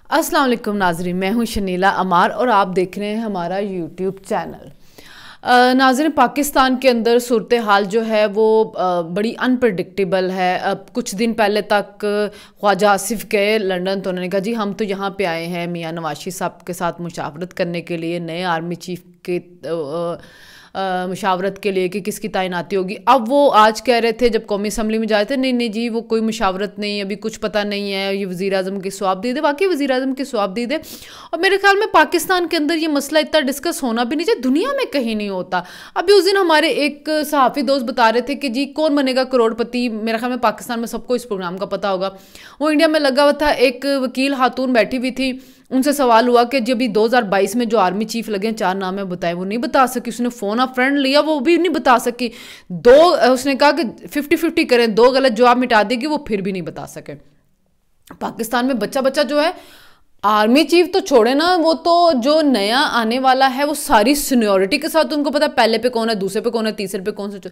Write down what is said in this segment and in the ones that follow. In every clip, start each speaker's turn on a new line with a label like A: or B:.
A: अस्सलाम वालेकुम नाज़रीन, मैं हूं शनीला अमार और आप देख रहे हैं हमारा यूट्यूब चैनल। नाज़रीन, पाकिस्तान के अंदर सूरत हाल जो है वो बड़ी अनप्रडिक्टेबल है। अब कुछ दिन पहले तक ख्वाजा आसिफ गए लंदन, तो उन्होंने कहा जी हम तो यहाँ पे आए हैं मियाँ नवाज साहब के साथ मुशावरत करने के लिए, नए आर्मी चीफ के मुशावरत के लिए कि किसकी तैनाती होगी। अब वो आज कह रहे थे जब कौमी असम्बली में जाए थे, नहीं नहीं जी वो कोई मुशावरत नहीं, अभी कुछ पता नहीं है, ये वज़ीर आज़म की सवाबदीद है। वाकई वज़ीर आज़म की सवाबदीद है और मेरे ख्याल में पाकिस्तान के अंदर ये मसला इतना डिस्कस होना भी नहीं चाहिए, दुनिया में कहीं नहीं होता। अभी उस दिन हमारे एक सहाफ़ी दोस्त बता रहे थे कि जी कौन बनेगा करोड़पति। मेरे ख्याल में पाकिस्तान में सबको इस प्रोग्राम का पता होगा। वो इंडिया में लगा हुआ था, एक वकील खातून बैठी हुई थी, उनसे सवाल हुआ कि जब 2022 में जो आर्मी चीफ लगे हैं 4 नाम है बताए, वो नहीं बता सकी। उसने फ़ोन ऑफ फ्रेंड लिया, वो भी नहीं बता सकी। उसने कहा कि 50-50 करें, 2 गलत जवाब मिटा देगी, वो फिर भी नहीं बता सके। पाकिस्तान में बच्चा बच्चा जो है आर्मी चीफ तो छोड़े ना, वो तो जो नया आने वाला है वो सारी सीनियरिटी के साथ उनको पता है पहले पे कौन है, दूसरे पे कौन है, तीसरे पे कौन से।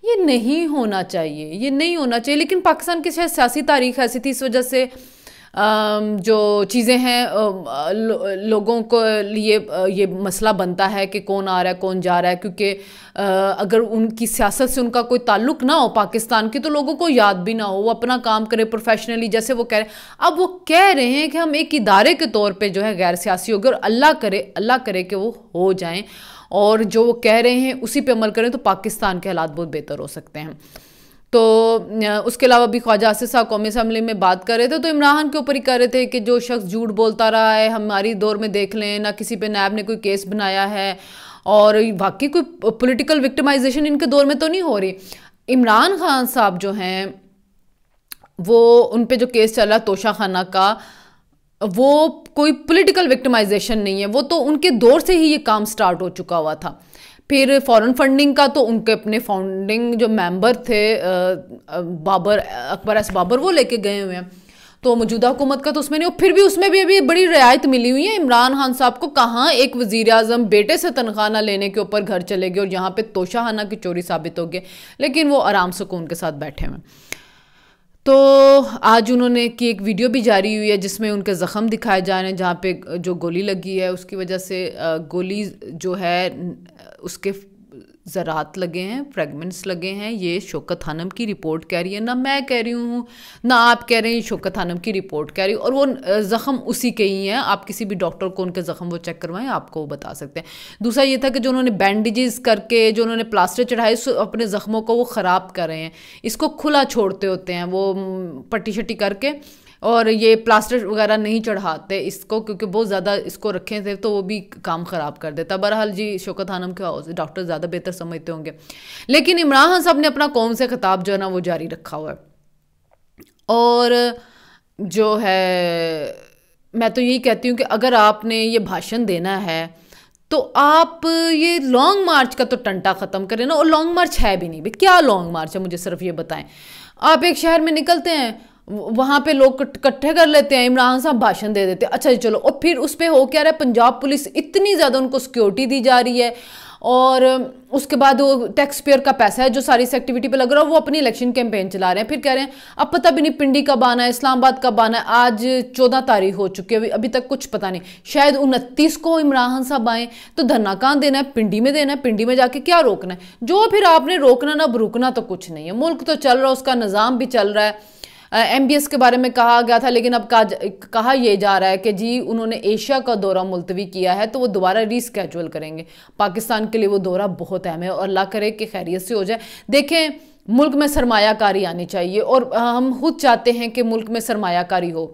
A: ये नहीं होना चाहिए, ये नहीं होना चाहिए। लेकिन पाकिस्तान की शायद सियासी तारीख ऐसी थी, इस वजह से जो चीज़ें हैं लोगों को लिए ये मसला बनता है कि कौन आ रहा है कौन जा रहा है, क्योंकि अगर उनकी सियासत से उनका कोई ताल्लुक ना हो पाकिस्तान की, तो लोगों को याद भी ना हो, वो अपना काम करे प्रोफेशनली जैसे वो कह रहे हैं। अब वो कह रहे हैं कि हम एक इदारे के तौर पे जो है गैर सियासी हो गए, और अल्लाह करे कि वो हो जाएं और जो वो कह रहे हैं उसी पे अमल करें, तो पाकिस्तान के हालात बहुत बेहतर हो सकते हैं। तो उसके अलावा भी ख्वाजा आसिफ साहब कौमी असम्बली में बात कर रहे थे, तो इमरान खान के ऊपर ही कर रहे थे कि जो शख्स झूठ बोलता रहा है हमारी दौर में देख लें, ना किसी पे नैब ने कोई केस बनाया है, और वाकई कोई पॉलिटिकल विक्टिमाइजेशन इनके दौर में तो नहीं हो रही। इमरान खान साहब जो हैं वो उन पे जो केस चला तोशा खाना का, वो कोई पॉलिटिकल विक्टिमाइजेशन नहीं है, वो तो उनके दौर से ही ये काम स्टार्ट हो चुका हुआ था। फिर फॉरेन फंडिंग का तो उनके अपने फाउंडिंग जो मेंबर थे अकबर एस बाबर, वो लेके गए हुए हैं। तो मौजूदा हुकूमत का तो उसमें नहीं, फिर भी उसमें भी अभी बड़ी रियायत मिली हुई है इमरान खान साहब को। कहाँ एक वज़ीर आज़म बेटे से तनख्वाह ना लेने के ऊपर घर चले गए और यहाँ पे तोशाखाना की चोरी साबित हो गई, लेकिन वो आराम सुकून के साथ बैठे हुए। तो आज उन्होंने की एक वीडियो भी जारी हुई है जिसमें उनके ज़ख़म दिखाए जा रहे हैं, जहाँ पे जो गोली लगी है उसकी वजह से गोली जो है उसके ज़रात लगे हैं, फ्रेगमेंट्स लगे हैं। ये शौकत खानम की रिपोर्ट कह रही है, ना मैं कह रही हूँ ना आप कह रहे हैं, शौकत खानम की रिपोर्ट कह रही है, और वो ज़ख़म उसी के ही हैं। आप किसी भी डॉक्टर को उनके ज़ख़म वो चेक करवाएं, आपको वो बता सकते हैं। दूसरा ये था कि जो उन्होंने बैंडेजेस करके जो उन्होंने प्लास्टर चढ़ाए अपने ज़ख़मों को वो ख़राब कर रहे हैं, इसको खुला छोड़ते होते हैं वो पट्टी शट्टी करके, और ये प्लास्टर वगैरह नहीं चढ़ाते इसको, क्योंकि बहुत ज़्यादा इसको रखे थे तो वो भी काम ख़राब कर देता। बहरहाल जी शौकत खानम के डॉक्टर ज़्यादा बेहतर समझते होंगे, लेकिन इमरान खान साहब ने अपना कौम से खिताब जो है ना वो जारी रखा हुआ है। और जो है मैं तो यही कहती हूँ कि अगर आपने ये भाषण देना है तो आप ये लॉन्ग मार्च का तो टंटा ख़त्म करें ना। और लॉन्ग मार्च है भी नहीं भाई, क्या लॉन्ग मार्च है मुझे सिर्फ ये बताएं। आप एक शहर में निकलते हैं, वहाँ पे लोग इकट्ठे कर लेते हैं, इमरान साहब भाषण दे देते हैं, अच्छा जी चलो, और फिर उस पर हो क्या रहा है, पंजाब पुलिस इतनी ज़्यादा उनको सिक्योरिटी दी जा रही है, और उसके बाद वो टैक्स पेयर का पैसा है जो सारी इस एक्टिविटी पे लग रहा है, वो अपनी इलेक्शन कैंपेन चला रहे हैं। फिर कह रहे हैं अब पता भी नहीं पिंडी कब आना है, इस्लामाबाद कब आना है। आज 14 तारीख हो चुकी है, अभी तक कुछ पता नहीं, शायद 29 को इमरान खान साहब आए, तो धरना कहाँ देना है, पिंडी में देना है। पिंडी में जाके क्या रोकना है, जो फिर आपने रोकना ना रुकना तो कुछ नहीं है। मुल्क तो चल रहा है, उसका निज़ाम भी चल रहा है। MBS के बारे में कहा गया था, लेकिन अब कहा यह जा रहा है कि जी उन्होंने एशिया का दौरा मुलतवी किया है तो वो दोबारा रीस्केड्यूल करेंगे। पाकिस्तान के लिए वो दौरा बहुत अहम है और अल्लाह करे कि खैरियत से हो जाए। देखें, मुल्क में सरमायाकारी आनी चाहिए, और हम खुद चाहते हैं कि मुल्क में सरमायाकारी हो,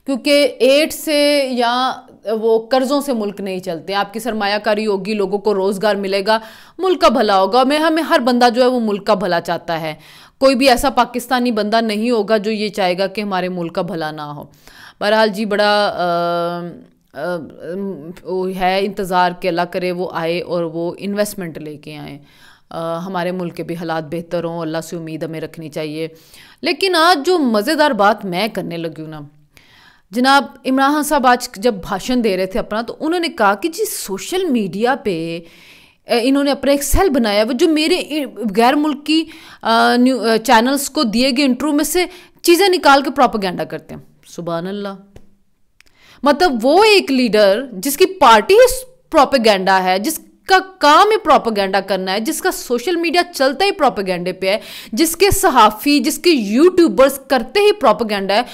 A: क्योंकि एड से या वो कर्ज़ों से मुल्क नहीं चलते। आपकी सरमायाकारी होगी, लोगों को रोज़गार मिलेगा, मुल्क का भला होगा। हमें हर बंदा जो है वो मुल्क का भला चाहता है। कोई भी ऐसा पाकिस्तानी बंदा नहीं होगा जो ये चाहेगा कि हमारे मुल्क का भला ना हो। बहरहाल जी बड़ा है इंतज़ार कि अल्लाह करे वो आए और वो इन्वेस्टमेंट लेके आए, हमारे मुल्क के भी हालात बेहतर हों, अल्लाह से उम्मीद हमें रखनी चाहिए। लेकिन आज जो मज़ेदार बात मैं करने लगी हूँ ना, जनाब इमरान खान साहब आज जब भाषण दे रहे थे अपना, तो उन्होंने कहा कि जी सोशल मीडिया पे इन्होंने अपना एक सेल बनाया वो जो मेरे गैर मुल्की चैनल्स को दिए गए इंटरव्यू में से चीज़ें निकाल के प्रोपेगेंडा करते हैं। सुभान अल्लाह, मतलब वो एक लीडर जिसकी पार्टी प्रोपेगेंडा है, जिसका काम ही प्रोपेगेंडा करना है, जिसका सोशल मीडिया चलता ही प्रोपेगेंडे पे है, जिसके सहाफ़ी, जिसके यूट्यूबर्स करते ही प्रोपेगेंडा है,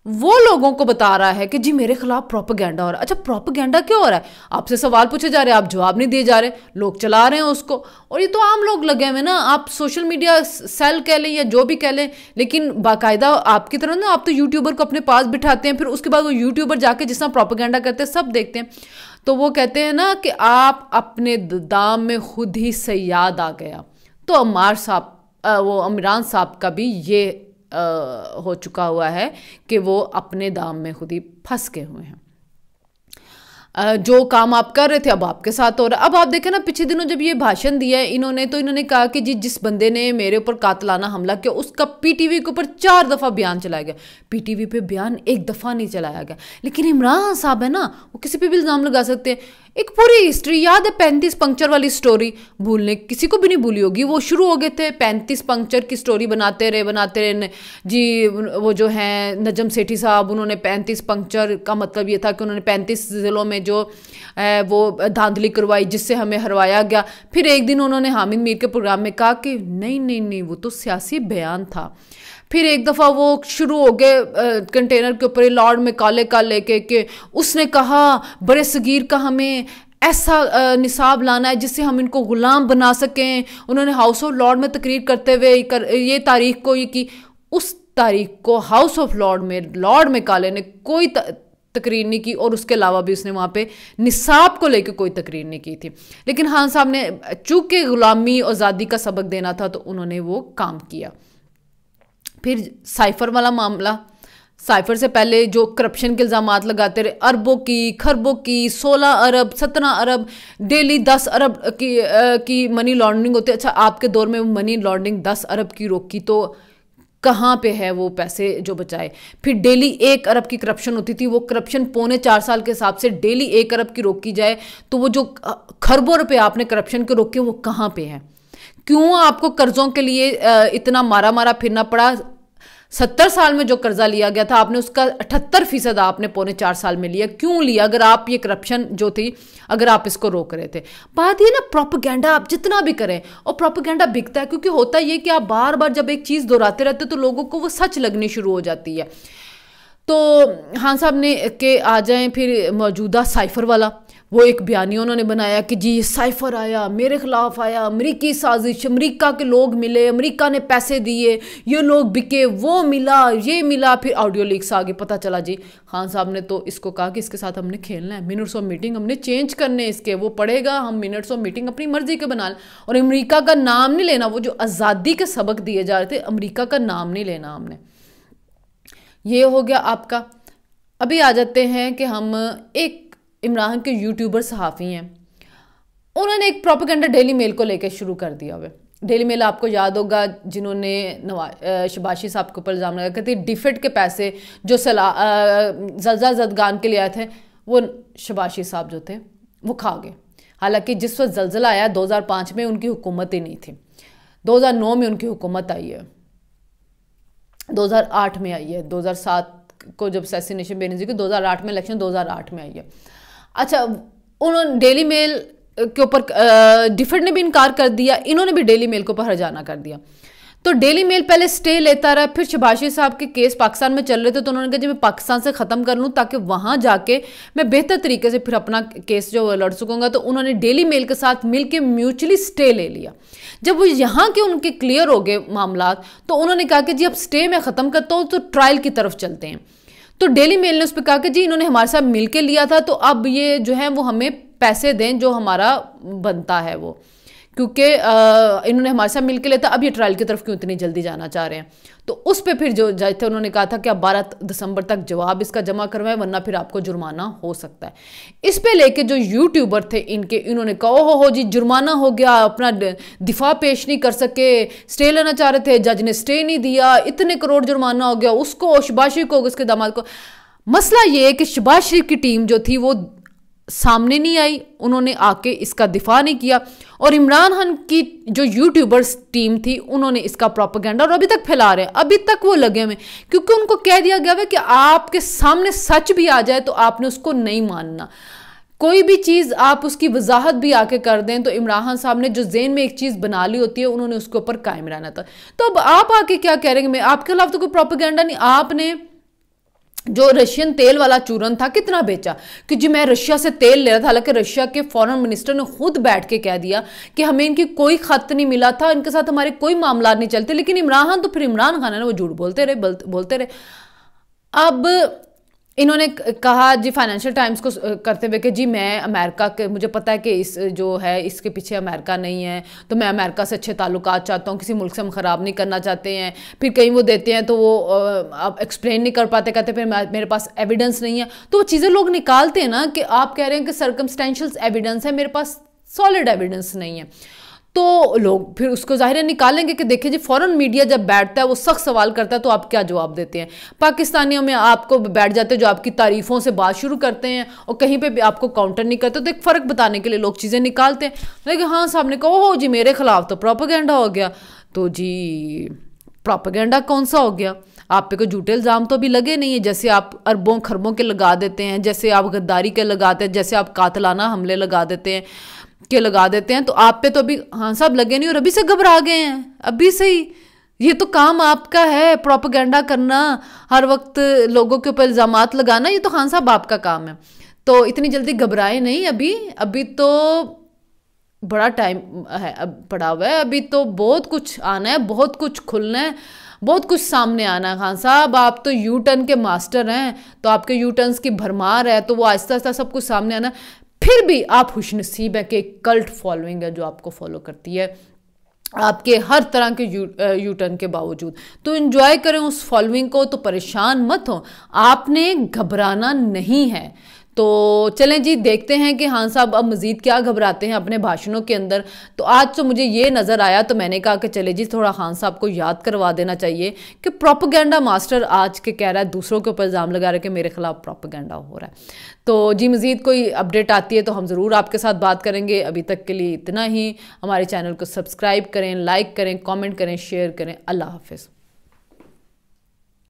A: वो लोगों को बता रहा है कि जी मेरे खिलाफ प्रोपेगेंडा हो रहा है। अच्छा, प्रोपेगेंडा क्यों हो रहा है? आपसे सवाल पूछे जा रहे हैं, आप जवाब नहीं दिए जा रहे, लोग चला रहे हैं उसको, और ये तो आम लोग लगे हुए ना। आप सोशल मीडिया सेल कह लें या जो भी कह लें, लेकिन बाकायदा आपकी तरह ना, आप तो यूट्यूबर को अपने पास बिठाते हैं, फिर उसके बाद वो यूट्यूबर जाके जिस तरह प्रोपेगेंडा करते हैं सब देखते हैं। तो वो कहते हैं ना कि आप अपने दाम में खुद ही सयाद आ गया। तो अम्मार साहब, वो इमरान साहब का भी ये हो चुका हुआ है कि वो अपने दाम में खुद ही फंस गए हुए हैं। जो काम आप कर रहे थे अब आपके साथ हो रहा है। अब आप देखें ना, पिछले दिनों जब ये भाषण दिया है इन्होंने, तो इन्होंने कहा कि जी जिस बंदे ने मेरे ऊपर कातलाना हमला किया उसका पीटीवी के ऊपर 4 दफ़ा बयान चलाया गया। पीटीवी पे बयान 1 दफ़ा नहीं चलाया गया। लेकिन इमरान साहब है ना, वो किसी पे भी इल्ज़ाम लगा सकते हैं। एक पूरी हिस्ट्री याद है, 35 पंक्चर वाली स्टोरी, भूलने किसी को भी नहीं भूली होगी। वो शुरू हो गए थे 35 पंक्चर की स्टोरी बनाते रहे जी। वो जो हैं नजम सेठी साहब, उन्होंने 35 पंक्चर का मतलब ये था कि उन्होंने 35 ज़िलों में जो वो धांधली करवाई जिससे हमें हरवाया गया। फिर एक दिन उन्होंने हामिद मीर के प्रोग्राम में कहा कि नहीं वो तो सियासी बयान था। फिर एक दफ़ा वो शुरू हो गए कंटेनर के ऊपर लॉर्ड में काले काले के उसने कहा बड़े सगीर का हमें ऐसा निसाब लाना है जिससे हम इनको गुलाम बना सकें। उन्होंने हाउस ऑफ लॉर्ड में तकरीर करते हुए ये तारीख को ये की, उस तारीख को हाउस ऑफ लॉर्ड में काले ने कोई तकरीर नहीं की, और उसके अलावा भी उसने वहाँ पे निसाब को लेकर कोई तकरीर नहीं की थी। लेकिन खान साहब ने चूँकि गुलामी और आज़ादी का सबक देना था तो उन्होंने वो काम किया। फिर साइफर वाला मामला, साइफर से पहले जो करप्शन के इल्ज़ामात लगाते रहे, अरबों की खरबों की, 16 अरब 17 अरब डेली 10 अरब की मनी लॉन्ड्रिंग होती है। अच्छा, आपके दौर में मनी लॉन्ड्रिंग 10 अरब की रोकी तो कहाँ पे है वो पैसे जो बचाए? फिर डेली 1 अरब की करप्शन होती थी, वो करप्शन 3.25 साल के हिसाब से डेली 1 अरब की रोकी जाए तो वो जो खरबों रुपये आपने करप्शन के रोके वो कहाँ पे हैं? क्यों आपको कर्जों के लिए इतना मारा फिरना पड़ा? 70 साल में जो कर्जा लिया गया था आपने उसका 78% आपने 3.25 साल में लिया। क्यों लिया? अगर आप ये करप्शन जो थी, अगर आप इसको रोक रहे थे। बात ये ना, प्रोपेगेंडा आप जितना भी करें, और प्रोपेगेंडा बिकता है, क्योंकि होता ये कि आप बार बार जब एक चीज़ दोहराते रहते तो लोगों को वो सच लगनी शुरू हो जाती है। तो खान साहब ने के आ जाएं फिर मौजूदा साइफर वाला, वो एक बयानी उन्होंने बनाया कि जी साइफर आया, मेरे खिलाफ आया, अमेरिकी साजिश, अमेरिका के लोग मिले, अमेरिका ने पैसे दिए, ये लोग बिके, वो मिला, ये मिला। फिर ऑडियो लीक्स आ गए, पता चला जी खान साहब ने तो इसको कहा कि इसके साथ हमने खेलना है, मिनट्स ऑफ मीटिंग हमने चेंज करने इसके, वो पड़ेगा, हम मिनट्स ऑफ मीटिंग अपनी मर्जी के बना लें, और अमेरिका का नाम नहीं लेना। वो जो आज़ादी के सबक दिए जा रहे थे, अमेरिका का नाम नहीं लेना हमने। ये हो गया आपका। अभी आ जाते हैं कि हम एक इमरान के यूट्यूबर सहाफ़ी हैं, उन्होंने एक प्रोपेगेंडा डेली मेल को लेकर शुरू कर दिया हुआ। डेली मेल आपको याद होगा, जिन्होंने शबाशी साहब के ऊपर इल्ज़ाम लगाया कहते डिफेट के पैसे जो ज़लज़ला ज़दगान के लिए आए थे वो शबाशी साहब जो थे वो खा गए। हालांकि जिस वक्त ज़लज़ला आया 2005 में उनकी हुकूमत ही नहीं थी, 2009 में उनकी हुकूमत आई है, 2008 में आई है, 2007 को जब असैसिनेशन बेनज़ीर की 2008 में इलेक्शन 2008 में आई है। अच्छा, उन्होंने डेली मेल के ऊपर डिफेंड ने भी इनकार कर दिया, इन्होंने भी डेली मेल के ऊपर हर्जाना कर दिया। तो डेली मेल पहले स्टे लेता रहा, फिर शबाशी साहब के केस पाकिस्तान में चल रहे थे तो उन्होंने कहा जब मैं पाकिस्तान से ख़त्म कर लूँ ताकि वहाँ जाके मैं बेहतर तरीके से फिर अपना केस जो लड़ सकूँगा। तो उन्होंने डेली मेल के साथ मिल के म्यूचुअली स्टे ले लिया। जब वो यहाँ के उनके क्लियर हो गए मामला तो उन्होंने कहा कि जी अब स्टे मैं ख़त्म करता हूँ तो ट्रायल की तरफ चलते हैं। तो डेली मेल ने उस पर कहा कि जी इन्होंने हमारे साथ मिल के लिया था तो अब ये जो है वो हमें पैसे दें जो हमारा बनता है वो, क्योंकि इन्होंने हमारे साथ मिल के लिया था, अब ये ट्रायल की तरफ क्यों इतनी जल्दी जाना चाह रहे हैं। तो उस पर फिर जो जज थे उन्होंने कहा था कि अब 12 दिसंबर तक जवाब इसका जमा करवाएं वरना फिर आपको जुर्माना हो सकता है। इस पे लेके जो यूट्यूबर थे इन्होंने कहा हो जी जुर्माना हो गया, अपना दिफा पेश नहीं कर सके, स्टे लेना चाह रहे थे, जज ने स्टे नहीं दिया, इतने करोड़ जुर्माना हो गया उसको, शहबाज शरीफ को, उसके दामाद को। मसला ये है कि शहबाज शरीफ की टीम जो थी वो सामने नहीं आई, उन्होंने आके इसका दिफा नहीं किया। और इमरान खान की जो यूट्यूबर्स टीम थी उन्होंने इसका प्रोपेगेंडा और अभी तक फैला रहे हैं, अभी तक वो लगे हुए, क्योंकि उनको कह दिया गया है कि आपके सामने सच भी आ जाए तो आपने उसको नहीं मानना। कोई भी चीज़ आप उसकी वजाहत भी आके कर दें तो इमरान खान साहब ने जो ज़हन में एक चीज़ बना ली होती है उन्होंने उसके ऊपर कायम रहना था। तो अब आप आके क्या कह रहे हैं, मैं आपके खिलाफ तो कोई प्रोपेगेंडा नहीं। आपने जो रशियन तेल वाला चूरन था कितना बेचा कि जी मैं रशिया से तेल ले रहा था, हालांकि रशिया के फॉरेन मिनिस्टर ने खुद बैठ के कह दिया कि हमें इनकी कोई खत नहीं मिला था, इनके साथ हमारे कोई मामला नहीं चलते। लेकिन इमरान खान तो फिर इमरान खान है ना, वो झूठ बोलते रहे। अब इन्होंने कहा जी फाइनेंशियल टाइम्स को करते हुए कि जी मैं अमेरिका के, मुझे पता है कि इस जो है इसके पीछे अमेरिका नहीं है, तो मैं अमेरिका से अच्छे ताल्लुकात चाहता हूँ, किसी मुल्क से हम ख़राब नहीं करना चाहते हैं। फिर कहीं वो देते हैं तो वो आप एक्सप्लेन नहीं कर पाते, कहते फिर मेरे पास एविडेंस नहीं है। तो वो चीज़ें लोग निकालते हैं ना कि आप कह रहे हैं कि सर्कमस्टेंशियल एविडेंस है, मेरे पास सॉलिड एविडेंस नहीं है, तो लोग फिर उसको ज़ाहिर निकालेंगे कि देखिए जी फॉरेन मीडिया जब बैठता है वो सख्त सवाल करता है तो आप क्या जवाब देते हैं। पाकिस्तानियों में आपको बैठ जाते हैं जो आपकी तारीफ़ों से बात शुरू करते हैं और कहीं पे भी आपको काउंटर नहीं करते, तो एक फ़र्क बताने के लिए लोग चीज़ें निकालते हैं। लेकिन हाँ साहब ने कहा ओहो जी मेरे खिलाफ तो प्रोपेगेंडा हो गया, तो जी प्रोपेगेंडा कौन सा हो गया, आप पे कोई झूठे इल्ज़ाम तो अभी लगे नहीं है। जैसे आप अरबों खरबों के लगा देते हैं, जैसे आप गद्दारी के लगाते हैं, जैसे आप कातलाना हमले लगा देते हैं तो आप पे तो अभी हाँ साहब लगे नहीं और अभी से घबरा गए हैं, अभी से ही। ये तो काम आपका है प्रोपेगेंडा करना, हर वक्त लोगों के ऊपर इल्ज़ामात लगाना, ये तो खान साहब आपका काम है। तो इतनी जल्दी घबराए नहीं, अभी तो बड़ा टाइम है अब पड़ा हुआ है, अभी तो बहुत कुछ आना है, बहुत कुछ खुलना है, बहुत कुछ सामने आना है। खान साहब आप तो यू टर्न के मास्टर हैं, तो आपके यू टर्न्स की भरमार है, तो वो आहिस्ता आहिस्ता सब कुछ सामने आना है। फिर भी आप खुशनसीब है कि एक कल्ट फॉलोइंग है जो आपको फॉलो करती है आपके हर तरह के यू टर्न के बावजूद। तो एंजॉय करें उस फॉलोइंग को, तो परेशान मत हो, आपने घबराना नहीं है। तो चलें जी देखते हैं कि खान साहब अब मज़ीद क्या घबराते हैं अपने भाषणों के अंदर। तो आज तो मुझे ये नज़र आया तो मैंने कहा कि चले जी थोड़ा खान साहब को याद करवा देना चाहिए कि प्रोपेगेंडा मास्टर आज के कह रहा है, दूसरों के ऊपर इल्ज़ाम लगा रहा है कि मेरे खिलाफ प्रोपेगेंडा हो रहा है। तो जी मज़ीद कोई अपडेट आती है तो हम ज़रूर आपके साथ बात करेंगे। अभी तक के लिए इतना ही। हमारे चैनल को सब्सक्राइब करें, लाइक करें, कॉमेंट करें, शेयर करें। अल्लाह हाफिज़।